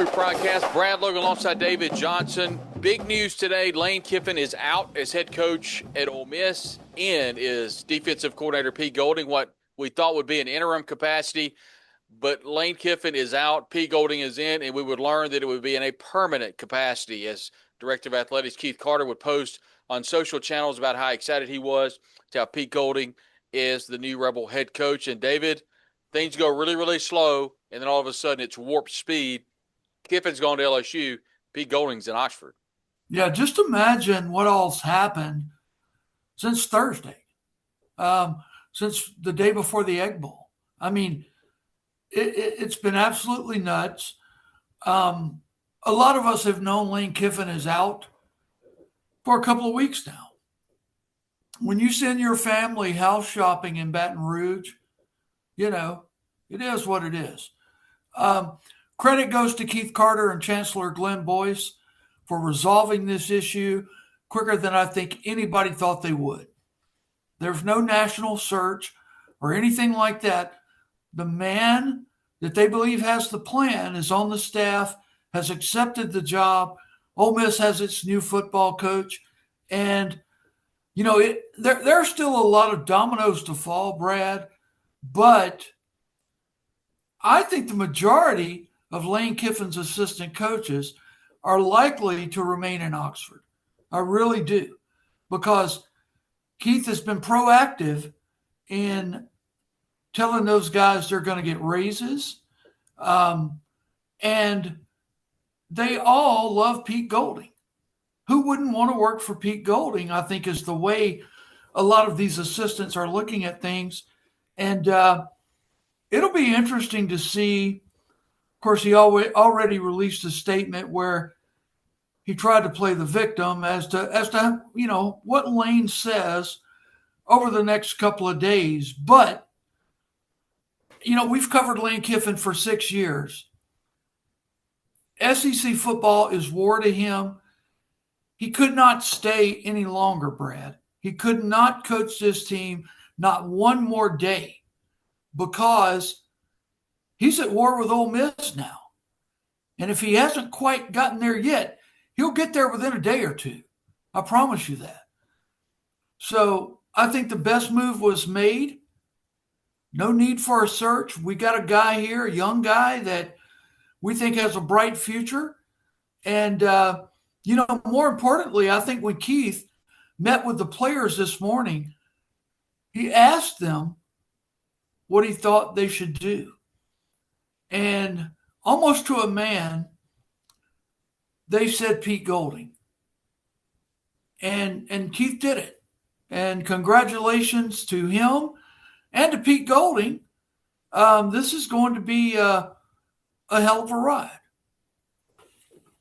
Crew Podcast. Brad Logan alongside David Johnson. Big news today. Lane Kiffin is out as head coach at Ole Miss. In is defensive coordinator Pete Golding, what we thought would be an interim capacity. But Lane Kiffin is out. Pete Golding is in, and we would learn that it would be in a permanent capacity, as Director of Athletics Keith Carter would post on social channels about how excited he was to have Pete Golding is the new Rebel head coach. And David, things go really, really slow, and then all of a sudden it's warp speed. Kiffin's gone to LSU. Pete Golding's in Oxford. Yeah, just imagine what all's happened since Thursday, since the day before the Egg Bowl. I mean, it's been absolutely nuts. A lot of us have known Lane Kiffin is out for a couple of weeks now. When you send your family house shopping in Baton Rouge, you know, it is what it is. Credit goes to Keith Carter and Chancellor Glenn Boyce for resolving this issue quicker than I think anybody thought they would. There's no national search or anything like that. The man that they believe has the plan is on the staff, has accepted the job. Ole Miss has its new football coach. And, you know, there are still a lot of dominoes to fall, Brad, but I think the majority of Lane Kiffin's assistant coaches are likely to remain in Oxford. I really do, because Keith has been proactive in telling those guys they're going to get raises, and they all love Pete Golding. Who wouldn't want to work for Pete Golding, I think, is the way a lot of these assistants are looking at things. And it'll be interesting to see. Of course, he already released a statement where he tried to play the victim as to you know what Lane says over the next couple of days. But you know, we've covered Lane Kiffin for 6 years. SEC football is war to him. He could not stay any longer, Brad. He could not coach this team not one more day, because he's at war with Ole Miss now. And if he hasn't quite gotten there yet, he'll get there within a day or two. I promise you that. So I think the best move was made. No need for a search. We got a guy here, a young guy that we think has a bright future. And, you know, more importantly, I think when Keith met with the players this morning, he asked them what he thought they should do. And almost to a man, they said Pete Golding. And Keith did it. And congratulations to him and to Pete Golding. This is going to be a hell of a ride.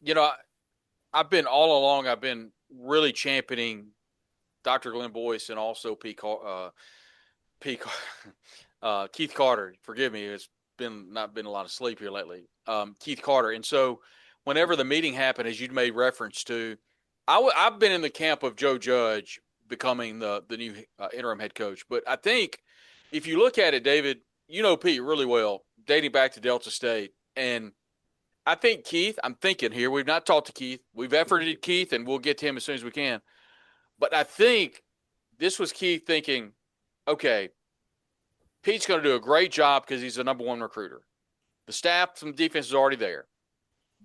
You know, I've been really championing Dr. Glenn Boyce and also Keith Carter. Forgive me, it's not been a lot of sleep here lately. Keith Carter. And so whenever the meeting happened, as you'd made reference to, I've been in the camp of Joe Judge becoming the new interim head coach. But I think if you look at it, David, you know Pete really well, dating back to Delta State. And I think Keith, I'm thinking here, we've not talked to Keith. We've efforted Keith, and we'll get to him as soon as we can. But I think this was Keith thinking, okay, Pete's going to do a great job because he's the number one recruiter. The staff from defense is already there.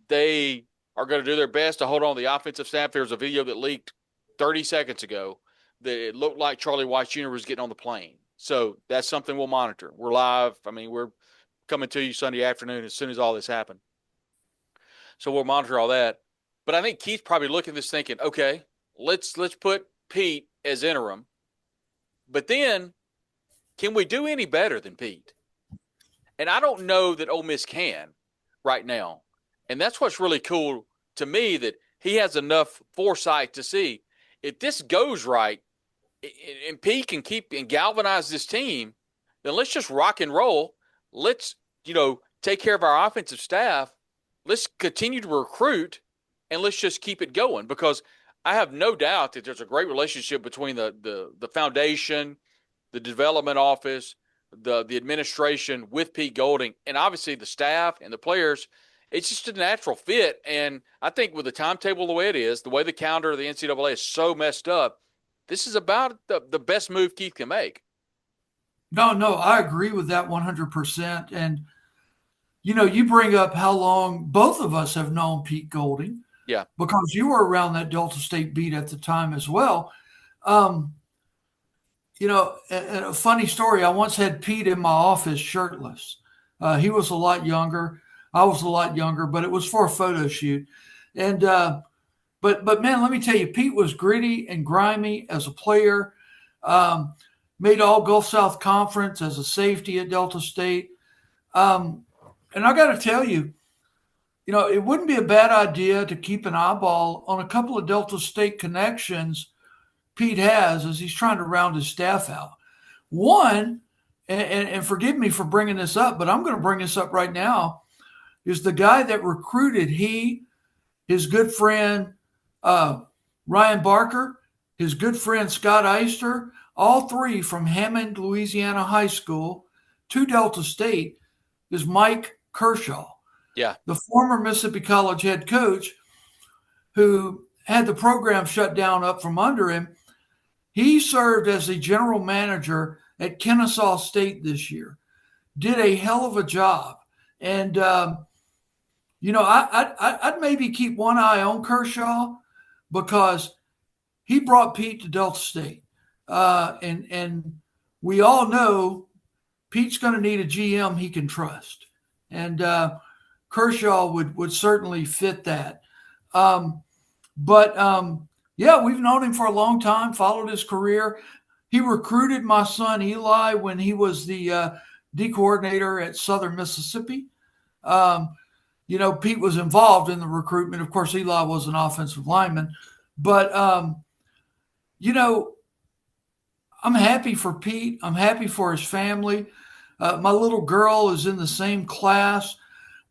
They are going to do their best to hold on to the offensive staff. There was a video that leaked 30 seconds ago that it looked like Charlie Weiss Jr. was getting on the plane. So that's something we'll monitor. We're live. I mean, we're coming to you Sunday afternoon as soon as all this happened. So we'll monitor all that. But I think Keith's probably looking at this thinking, okay, let's put Pete as interim. But then, can we do any better than Pete? And I don't know that Ole Miss can right now. And that's what's really cool to me, that he has enough foresight to see if this goes right and Pete can keep and galvanize this team, then let's just rock and roll. Let's, take care of our offensive staff. Let's continue to recruit, and let's just keep it going, because I have no doubt that there's a great relationship between the foundation, the development office, the administration with Pete Golding, and obviously the staff and the players. It's just a natural fit. And I think with the timetable the way it is, the way the calendar of the NCAA is so messed up, this is about the best move Keith can make. No, no, I agree with that 100%. And, you bring up how long both of us have known Pete Golding Yeah. because you were around that Delta State beat at the time as well. Um, a funny story. I once had Pete in my office shirtless. He was a lot younger. I was a lot younger, but it was for a photo shoot. And but man, let me tell you, Pete was gritty and grimy as a player. Um, Made all Gulf South Conference as a safety at Delta State. Um, and I got to tell you, it wouldn't be a bad idea to keep an eyeball on a couple of Delta State connections Pete has as he's trying to round his staff out. One, and forgive me for bringing this up, but I'm going to bring this up right now, is the guy that recruited his good friend uh, Ryan Barker, his good friend Scott Eister, all three from Hammond, Louisiana High School to Delta State, is Mike Kershaw, Yeah. the former Mississippi College head coach who had the program shut down up from under him. He served as the general manager at Kennesaw State this year. Did a hell of a job, and I'd maybe keep one eye on Kershaw because he brought Pete to Delta State, and we all know Pete's going to need a GM he can trust, and Kershaw would certainly fit that. But yeah, we've known him for a long time, followed his career. He recruited my son Eli when he was the D coordinator at Southern Mississippi. Um, Pete was involved in the recruitment. Of course, Eli was an offensive lineman, but you know, I'm happy for Pete. I'm happy for his family. My little girl is in the same class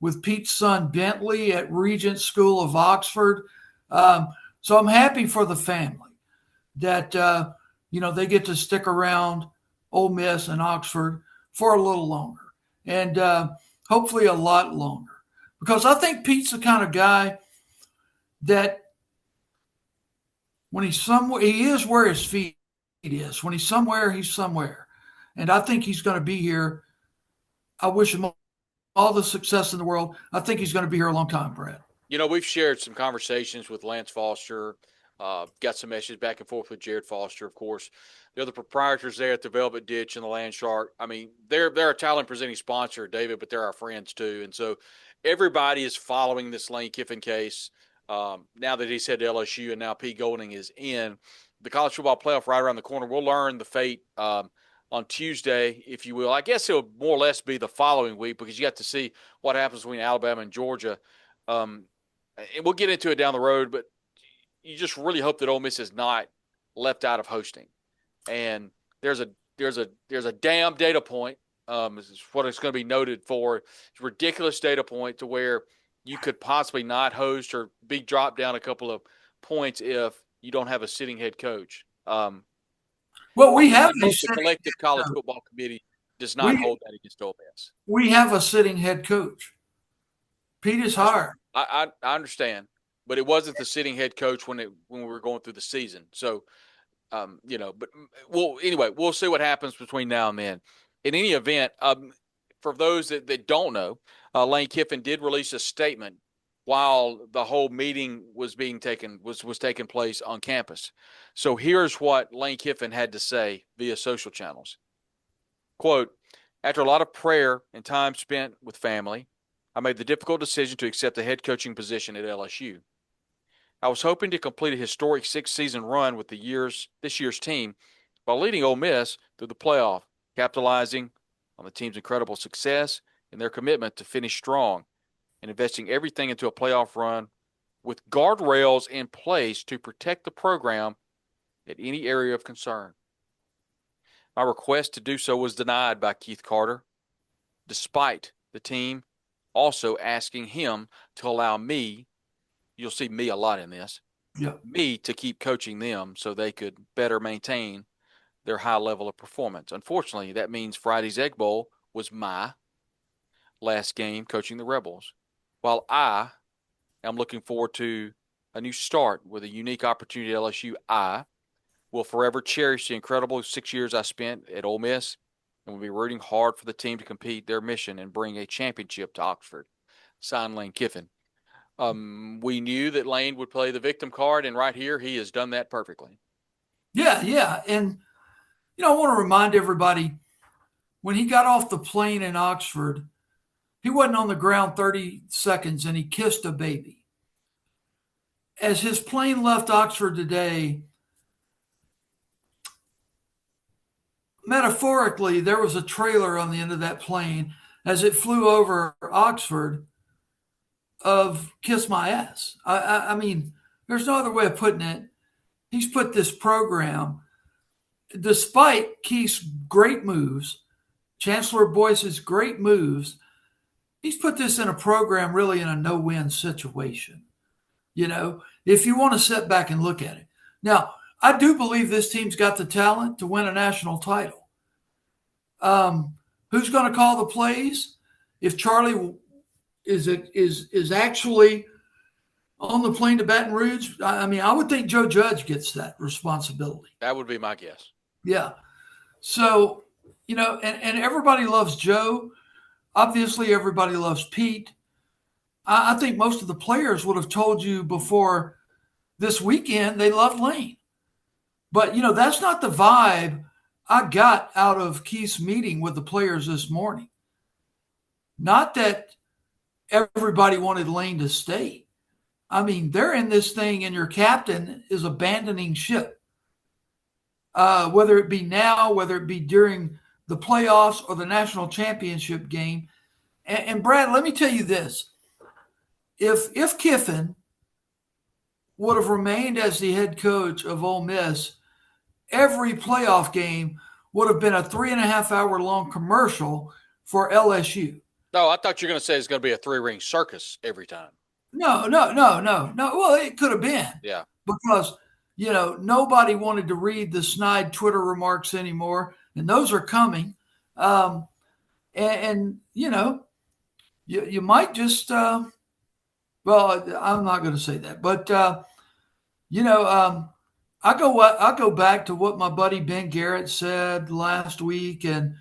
with Pete's son Bentley at Regent School of Oxford. So I'm happy for the family that they get to stick around Ole Miss and Oxford for a little longer, and hopefully a lot longer, because I think Pete's the kind of guy that when he's somewhere, he is where his feet is. When he's somewhere, and I think he's going to be here. I wish him all the success in the world. I think he's going to be here a long time, Brad. We've shared some conversations with Lance Foster, got some messages back and forth with Jared Foster, of course. The other proprietors there at the Velvet Ditch and the Land Shark. I mean, they're a talent presenting sponsor, David, but they're our friends too. And so everybody is following this Lane Kiffin case. Now that he's head to LSU and now Pete Golding is in the college football playoff right around the corner. We'll learn the fate on Tuesday, if you will. I guess it'll more or less be the following week because you got to see what happens between Alabama and Georgia. And we'll get into it down the road, but you just really hope that Ole Miss is not left out of hosting. And there's a damn data point. This is what it's going to be noted for. It's a ridiculous data point to where you could possibly not host or be dropped down a couple of points if you don't have a sitting head coach. Well, we have the collective college football committee does not hold that against Ole Miss. We have a sitting head coach. Pete is hired. I understand, but it wasn't the sitting head coach when we were going through the season. So, but we'll see what happens between now and then. In any event, for those that don't know, Lane Kiffin did release a statement while the whole meeting was taking place on campus. So here's what Lane Kiffin had to say via social channels. Quote, after a lot of prayer and time spent with family, I made the difficult decision to accept the head coaching position at LSU. I was hoping to complete a historic 6-season run with this year's team while leading Ole Miss through the playoff, capitalizing on the team's incredible success and their commitment to finish strong and investing everything into a playoff run with guardrails in place to protect the program at any area of concern. My request to do so was denied by Keith Carter, despite the team also asking him to allow me, you'll see me a lot in this, me to keep coaching them so they could better maintain their high level of performance. Unfortunately, that means Friday's Egg Bowl was my last game coaching the Rebels. while I am looking forward to a new start with a unique opportunity at LSU, I will forever cherish the incredible 6 years I spent at Ole Miss and will be rooting hard for the team to complete their mission and bring a championship to Oxford. Signed, Lane Kiffin. We knew that Lane would play the victim card, and right here, he has done that perfectly. Yeah, yeah. And, I want to remind everybody when he got off the plane in Oxford, he wasn't on the ground 30 seconds and he kissed a baby. As his plane left Oxford today, metaphorically, there was a trailer on the end of that plane as it flew over Oxford of Kiss My Ass. I mean, there's no other way of putting it. He's put this program, despite Keith's great moves, Chancellor Boyce's great moves, he's put this in a program really in a no-win situation. If you want to sit back and look at it. Now, I do believe this team's got the talent to win a national title. Who's going to call the plays? If Charlie is actually on the plane to Baton Rouge, I would think Joe Judge gets that responsibility. That would be my guess. Yeah. So, and everybody loves Joe. Obviously, everybody loves Pete. I think most of the players would have told you before this weekend they loved Lane. But, that's not the vibe I got out of Keith's meeting with the players this morning. Not that everybody wanted Lane to stay. I mean, they're in this thing and your captain is abandoning ship. Whether it be now, whether it be during the playoffs or the national championship game. And Brad, let me tell you this. If Kiffin would have remained as the head coach of Ole Miss, every playoff game would have been a 3.5 hour long commercial for LSU. No, I thought you were going to say it's going to be a 3-ring circus every time. No. Well, it could have been. Yeah. Because, nobody wanted to read the snide Twitter remarks anymore, and those are coming. And you might just, well, I'm not going to say that, but, I go back to what my buddy Ben Garrett said last week, and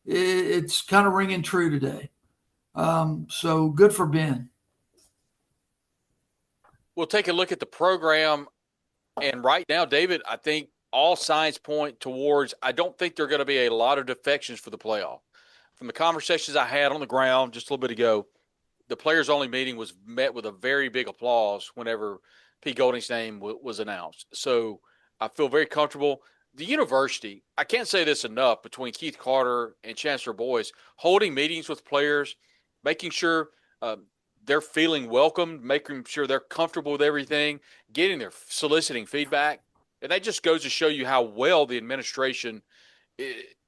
it's kind of ringing true today. So good for Ben. We'll take a look at the program. And right now, David, I think all signs point towards, I don't think there are going to be a lot of defections for the playoff. From the conversations I had on the ground just a little bit ago, the players-only meeting was met with a very big applause whenever Pete Golding's name was announced. So I feel very comfortable. The university, I can't say this enough, between Keith Carter and Chancellor Boyce, holding meetings with players, making sure they're feeling welcomed, making sure they're comfortable with everything, soliciting feedback. And that just goes to show you how well the administration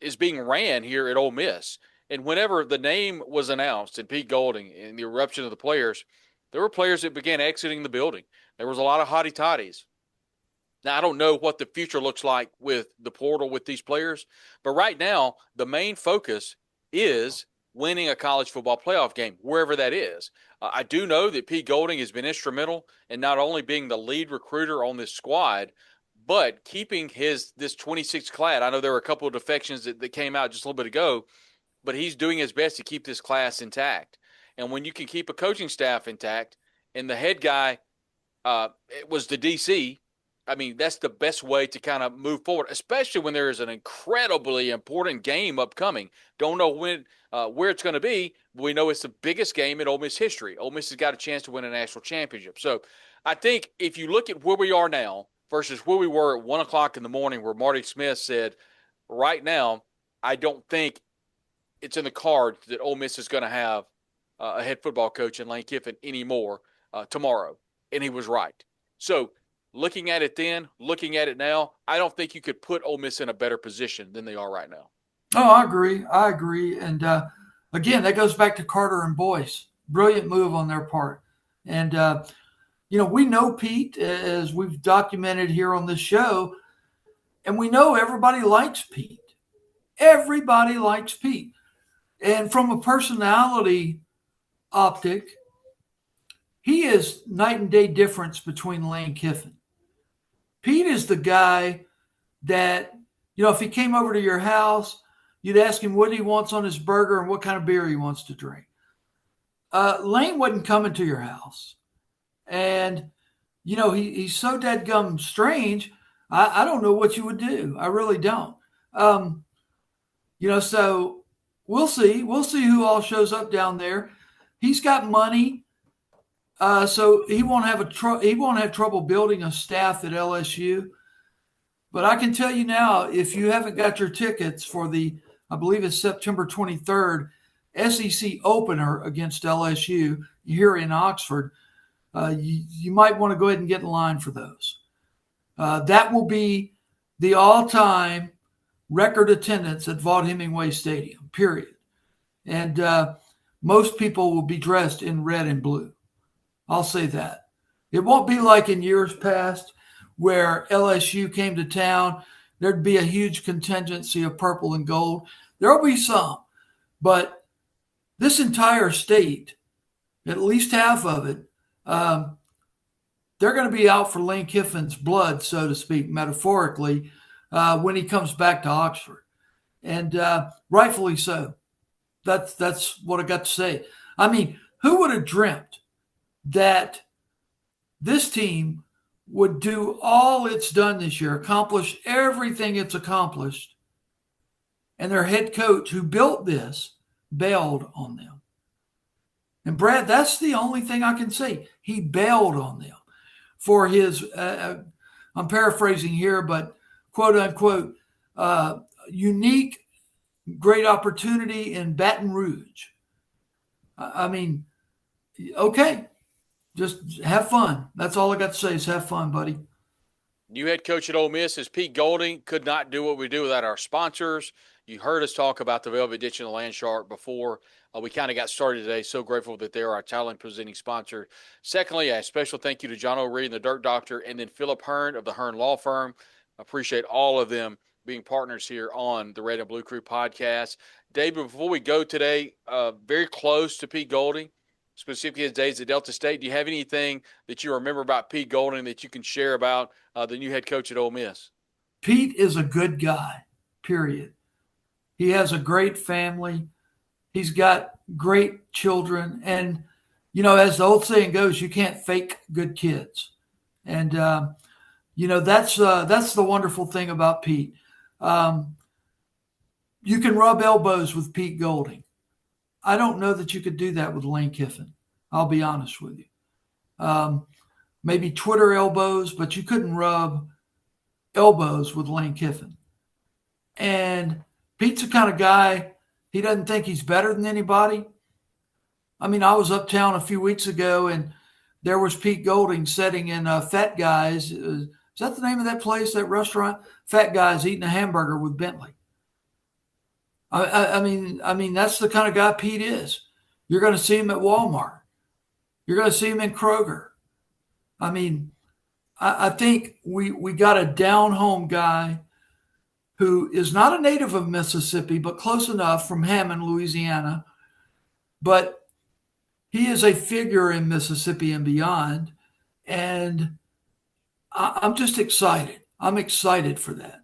is being ran here at Ole Miss. And whenever the name was announced and Pete Golding and the eruption of the players, there were players that began exiting the building. There was a lot of hotty-toddies. Now, I don't know what the future looks like with the portal with these players, but right now, the main focus is winning a college football playoff game, wherever that is. I do know that Pete Golding has been instrumental in not only being the lead recruiter on this squad, but keeping this 26 class. I know there were a couple of defections that came out just a little bit ago, but he's doing his best to keep this class intact. And when you can keep a coaching staff intact, and the head guy was the DC, I mean, that's the best way to kind of move forward, especially when there is an incredibly important game upcoming. Don't know when, where it's going to be, but we know it's the biggest game in Ole Miss history. Ole Miss has got a chance to win a national championship. So I think if you look at where we are now versus where we were at 1 o'clock in the morning, where Marty Smith said, right now, I don't think it's in the cards that Ole Miss is going to have a head football coach in Lane Kiffin anymore tomorrow. And he was right. So looking at it then, looking at it now, I don't think you could put Ole Miss in a better position than they are right now. Oh, I agree. And again, that goes back to Carter and Boyce. Brilliant move on their part. And, we know Pete, as we've documented here on this show, and we know everybody likes Pete. Everybody likes Pete. And from a personality optic, he is night and day difference between Lane Kiffin. Pete is the guy that, if he came over to your house, you'd ask him what he wants on his burger and what kind of beer he wants to drink. Lane wasn't coming to your house. And, he's so dadgum strange. I don't know what you would do. I really don't. So we'll see. We'll see who all shows up down there. He's got money. So he won't have trouble building a staff at LSU. But I can tell you now, if you haven't got your tickets for I believe it's September 23rd, SEC opener against LSU here in Oxford, you might want to go ahead and get in line for those. That will be the all-time record attendance at Vaught Hemingway Stadium, period. And most people will be dressed in red and blue. I'll say that. It won't be like in years past where LSU came to town. There'd be a huge contingency of purple and gold. There'll be some, but this entire state, at least half of it, they're going to be out for Lane Kiffin's blood, so to speak, metaphorically, when he comes back to Oxford. And rightfully so. That's what I got to say. I mean, who would have dreamt that this team would do all it's done this year, accomplish everything it's accomplished, and their head coach who built this bailed on them? And Brad, that's the only thing I can say. He bailed on them for his, I'm paraphrasing here, but quote unquote, unique, great opportunity in Baton Rouge. I mean, okay, just have fun. That's all I got to say is have fun, buddy. New head coach at Ole Miss is Pete Golding. Could not do what we do without our sponsors. You heard us talk about the Velvet Ditch and the Land Shark before. We kind of got started today. So grateful that they're our title and presenting sponsor. Secondly, a special thank you to John O'Reilly and the Dirt Doctor, and then Philip Hearn of the Hearn Law Firm. Appreciate all of them being partners here on the Red and Blue Crew podcast. David, before we go today, very close to Pete Golding, specifically his days at Delta State. Do you have anything that you remember about Pete Golding that you can share about the new head coach at Ole Miss? Pete is a good guy, period. He has a great family. He's got great children. And, as the old saying goes, you can't fake good kids. And, that's the wonderful thing about Pete. You can rub elbows with Pete Golding. I don't know that you could do that with Lane Kiffin. I'll be honest with you. Maybe Twitter elbows, but you couldn't rub elbows with Lane Kiffin. And Pete's the kind of guy, he doesn't think he's better than anybody. I mean, I was uptown a few weeks ago and there was Pete Golding sitting in Fat Guys. Is that the name of that place, that restaurant? Fat Guys eating a hamburger with Bentley. I mean, that's the kind of guy Pete is. You're going to see him at Walmart. You're going to see him in Kroger. I mean, I think we got a down-home guy who is not a native of Mississippi, but close enough, from Hammond, Louisiana. But he is a figure in Mississippi and beyond. And I'm just excited. I'm excited for that.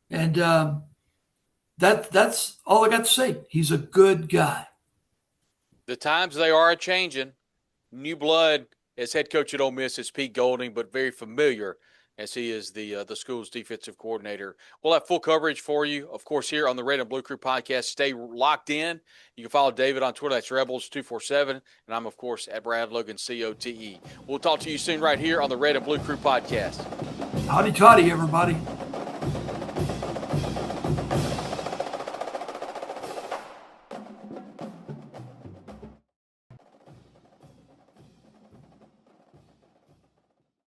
And that's all I got to say. He's a good guy. The times they are a-changing. New blood as head coach at Ole Miss is Pete Golding, but very familiar as he is the school's defensive coordinator. We'll have full coverage for you, of course, here on the Red and Blue Crew podcast. Stay locked in. You can follow David on Twitter. That's Rebels247. And I'm, of course, at Brad Logan, COTE. We'll talk to you soon right here on the Red and Blue Crew podcast. Howdy toddy, everybody.